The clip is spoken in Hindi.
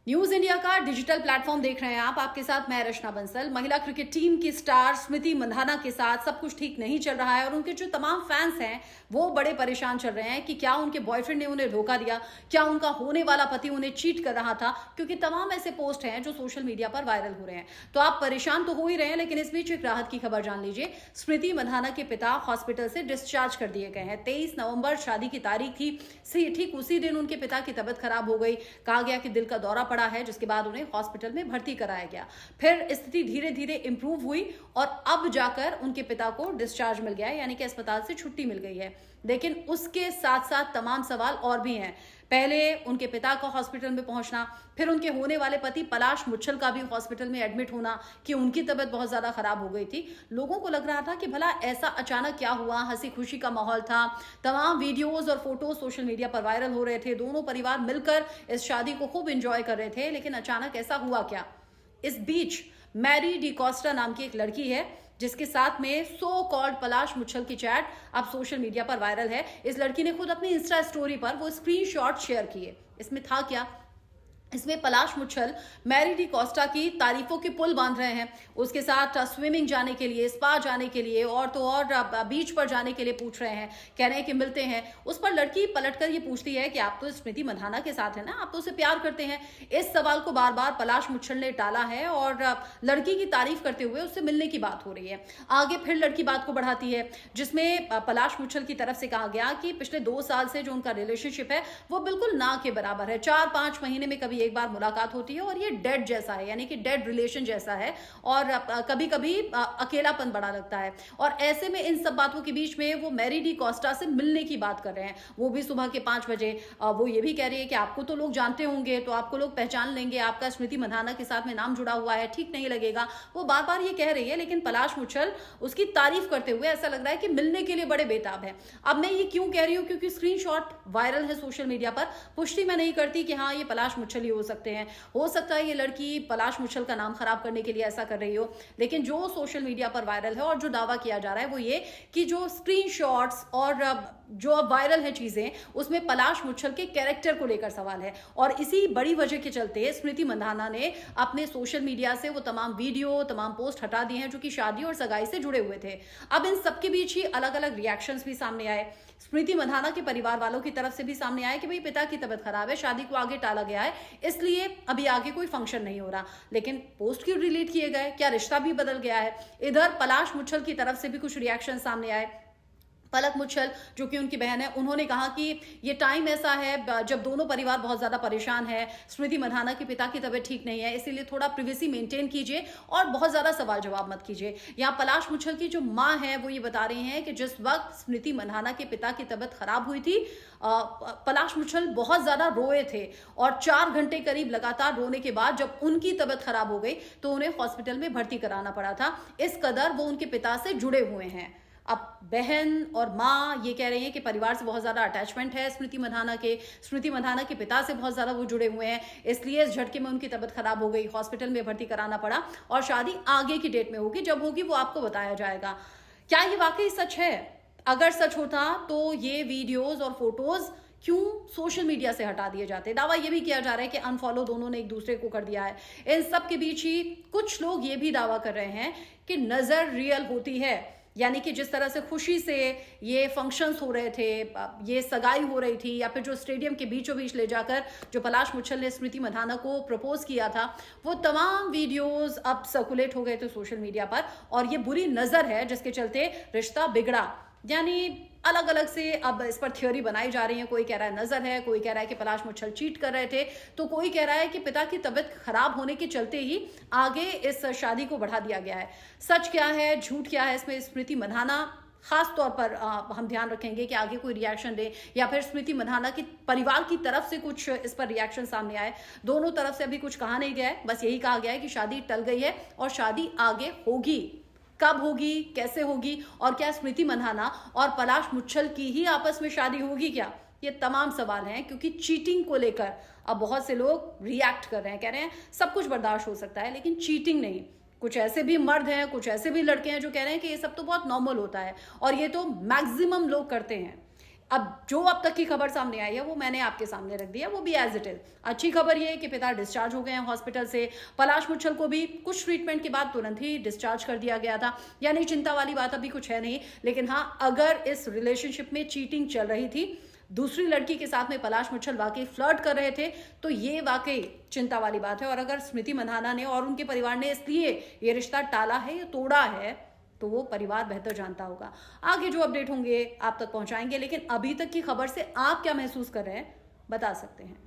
न्यूज इंडिया का डिजिटल प्लेटफॉर्म देख रहे हैं आप। आपके साथ मैं रचना बंसल। महिला क्रिकेट टीम की स्टार स्मृति मंधाना के साथ सब कुछ ठीक नहीं चल रहा है और उनके जो तमाम फैंस हैं वो बड़े परेशान चल रहे हैं कि क्या उनके बॉयफ्रेंड ने उन्हें धोखा दिया, क्या उनका होने वाला पति उन्हें चीट कर रहा था, क्योंकि तमाम ऐसे पोस्ट हैं जो सोशल मीडिया पर वायरल हो रहे हैं। तो आप परेशान तो हो ही रहे हैं, लेकिन इस बीच एक राहत की खबर जान लीजिए। स्मृति मंधाना के पिता हॉस्पिटल से डिस्चार्ज कर दिए गए हैं। 23 नवंबर शादी की तारीख थी। ठीक उसी दिन उनके पिता की तबीयत खराब हो गई। कहा गया कि दिल का दौरा पड़ा है, जिसके बाद उन्हें हॉस्पिटल में भर्ती कराया गया। फिर स्थिति धीरे धीरे इंप्रूव हुई और अब जाकर उनके पिता को डिस्चार्ज मिल गया है, यानी कि अस्पताल से छुट्टी मिल गई है। लेकिन उसके साथ साथ तमाम सवाल और भी हैं। पहले उनके पिता का हॉस्पिटल में पहुंचना, फिर उनके होने वाले पति पलाश मुच्छल का भी हॉस्पिटल में एडमिट होना कि उनकी तबीयत बहुत ज्यादा खराब हो गई थी। लोगों को लग रहा था कि भला ऐसा अचानक क्या हुआ। हंसी खुशी का माहौल था, तमाम वीडियोज और फोटोज सोशल मीडिया पर वायरल हो रहे थे। दोनों परिवार मिलकर इस शादी को खूब एंजॉय कर रहे थे, लेकिन अचानक ऐसा हुआ क्या। इस बीच मैरी डी कॉस्टा नाम की एक लड़की है जिसके साथ में सो कॉल्ड पलाश मुच्छल की चैट अब सोशल मीडिया पर वायरल है। इस लड़की ने खुद अपनी इंस्टा स्टोरी पर वो स्क्रीनशॉट शेयर किए। इसमें था क्या, इसमें Palash Muchhal Mary D Costa की तारीफों के पुल बांध रहे हैं। उसके साथ स्विमिंग जाने के लिए, स्पा जाने के लिए और तो और बीच पर जाने के लिए पूछ रहे हैं। कह रहे हैं कि मिलते हैं। उस पर लड़की पलटकर ये पूछती है कि आप तो स्मृति मंधाना के साथ है ना, आप तो उसे प्यार करते हैं। इस सवाल को बार बार पलाश मुच्छल ने टाला है और लड़की की तारीफ करते हुए उससे मिलने की बात हो रही है। आगे फिर लड़की बात को बढ़ाती है, जिसमें पलाश मुच्छल की तरफ से कहा गया कि पिछले 2 साल से जो उनका रिलेशनशिप है वो बिल्कुल ना के बराबर है। 4-5 महीने में कभी एक बार मुलाकात होती है और ये डेड जैसा है, यानी कि डेड रिलेशन जैसा है और कभी कभी अकेलापन बड़ा लगता है। और ऐसे में इन सब बातों के बीच में वो मैरी डी कॉस्टा से मिलने की बात कर रहे हैं, वो भी सुबह के 5 बजे। वो ये भी कह रही है कि आपको तो लोग जानते होंगे, तो आपको लोग पहचान लेंगे, आपका स्मृति मंधाना के साथ में नाम जुड़ा हुआ है, ठीक नहीं लगेगा। वो बार बार ये कह रही है, लेकिन पलाश मुच्छल उसकी तारीफ करते हुए ऐसा लग रहा है कि मिलने के लिए बड़े बेताब है। अब मैं ये क्यों कह रही हूँ, क्योंकि स्क्रीनशॉट वायरल है सोशल मीडिया पर। पुष्टि मैं नहीं करती कि हाँ ये पलाश मुच्छल ही हो सकते हैं, हो सकता है ये लड़की पलाश मुच्छल का नाम खराब करने के लिए ऐसा कर रही हो। लेकिन जो सोशल मीडिया पर वायरल है और जो दावा किया जा रहा है वो ये कि जो स्क्रीनशॉट्स और जो अब वायरल है चीजें, उसमें पलाश मुच्छल के कैरेक्टर को लेकर सवाल है। और इसी बड़ी वजह के चलते स्मृति मंधाना ने अपने सोशल मीडिया से वो तमाम वीडियो, तमाम पोस्ट हटा दिए हैं जो कि शादी और सगाई से जुड़े हुए थे। अब इन सबके बीच ही अलग अलग रिएक्शंस भी सामने आए। स्मृति मंधाना के परिवार वालों की तरफ से भी सामने आया कि भाई पिता की तबीयत खराब है, शादी को आगे टाला गया है, इसलिए अभी आगे कोई फंक्शन नहीं हो रहा। लेकिन पोस्ट क्यों डिलीट किए गए, क्या रिश्ता भी बदल गया है। इधर पलाश मुच्छल की तरफ से भी कुछ रिएक्शन सामने आए। पलक मुच्छल जो कि उनकी बहन है, उन्होंने कहा कि ये टाइम ऐसा है जब दोनों परिवार बहुत ज्यादा परेशान है, स्मृति मंधाना के पिता की तबीयत ठीक नहीं है, इसीलिए थोड़ा प्रिवेसी मेंटेन कीजिए और बहुत ज्यादा सवाल जवाब मत कीजिए। यहाँ पलाश मुच्छल की जो माँ है वो ये बता रही हैं कि जिस वक्त स्मृति मंधाना के पिता की तबीयत खराब हुई थी, पलाश मुच्छल बहुत ज्यादा रोए थे और 4 घंटे करीब लगातार रोने के बाद जब उनकी तबीयत खराब हो गई तो उन्हें हॉस्पिटल में भर्ती कराना पड़ा था। इस कदर वो उनके पिता से जुड़े हुए हैं। अब बहन और माँ ये कह रही हैं कि परिवार से बहुत ज्यादा अटैचमेंट है स्मृति मंधाना के पिता से बहुत ज्यादा वो जुड़े हुए हैं, इसलिए इस झटके में उनकी तबीयत खराब हो गई, हॉस्पिटल में भर्ती कराना पड़ा और शादी आगे की डेट में होगी। जब होगी वो आपको बताया जाएगा। क्या ये वाकई सच है? अगर सच होता तो ये वीडियोज और फोटोज क्यों सोशल मीडिया से हटा दिए जाते। दावा ये भी किया जा रहा है कि अनफॉलो दोनों ने एक दूसरे को कर दिया है। इन सब के बीच ही कुछ लोग ये भी दावा कर रहे हैं कि नजर रियल होती है, यानी कि जिस तरह से खुशी से ये फंक्शंस हो रहे थे, ये सगाई हो रही थी, या फिर जो स्टेडियम के बीचों बीच ले जाकर जो पलाश मुच्छल ने स्मृति मंधाना को प्रपोज किया था, वो तमाम वीडियोस अब सर्कुलेट हो गए थे सोशल मीडिया पर। और ये बुरी नजर है जिसके चलते रिश्ता बिगड़ा। यानी अलग अलग से अब इस पर थ्योरी बनाई जा रही है। कोई कह रहा है नजर है, कोई कह रहा है कि पलाश मुच्छल चीट कर रहे थे, तो कोई कह रहा है कि पिता की तबीयत खराब होने के चलते ही आगे इस शादी को बढ़ा दिया गया है। सच क्या है, झूठ क्या है, इसमें स्मृति मंधाना खास तौर पर हम ध्यान रखेंगे कि आगे कोई रिएक्शन दे या फिर स्मृति मंधाना की परिवार की तरफ से कुछ इस पर रिएक्शन सामने आए। दोनों तरफ से अभी कुछ कहा नहीं गया है, बस यही कहा गया है कि शादी टल गई है और शादी आगे होगी। कब होगी, कैसे होगी और क्या स्मृति मंधाना और पलाश मुच्छल की ही आपस में शादी होगी क्या, ये तमाम सवाल हैं। क्योंकि चीटिंग को लेकर अब बहुत से लोग रिएक्ट कर रहे हैं, कह रहे हैं सब कुछ बर्दाश्त हो सकता है लेकिन चीटिंग नहीं। कुछ ऐसे भी मर्द हैं, कुछ ऐसे भी लड़के हैं जो कह रहे हैं कि ये सब तो बहुत नॉर्मल होता है और ये तो मैक्सिमम लोग करते हैं। अब जो अब तक की खबर सामने आई है वो मैंने आपके सामने रख दिया, वो भी एज इट इज। अच्छी खबर ये है कि पिता डिस्चार्ज हो गए हैं हॉस्पिटल से। पलाश मुच्छल को भी कुछ ट्रीटमेंट के बाद तुरंत ही डिस्चार्ज कर दिया गया था, यानी चिंता वाली बात अभी कुछ है नहीं। लेकिन हाँ, अगर इस रिलेशनशिप में चीटिंग चल रही थी, दूसरी लड़की के साथ में पलाश मुच्छल वाकई फ्लर्ट कर रहे थे, तो ये वाकई चिंता वाली बात है। और अगर स्मृति मंधाना ने और उनके परिवार ने इसलिए ये रिश्ता टाला है या तोड़ा है, तो वो परिवार बेहतर जानता होगा। आगे जो अपडेट होंगे आप तक पहुंचाएंगे, लेकिन अभी तक की खबर से आप क्या महसूस कर रहे हैं बता सकते हैं।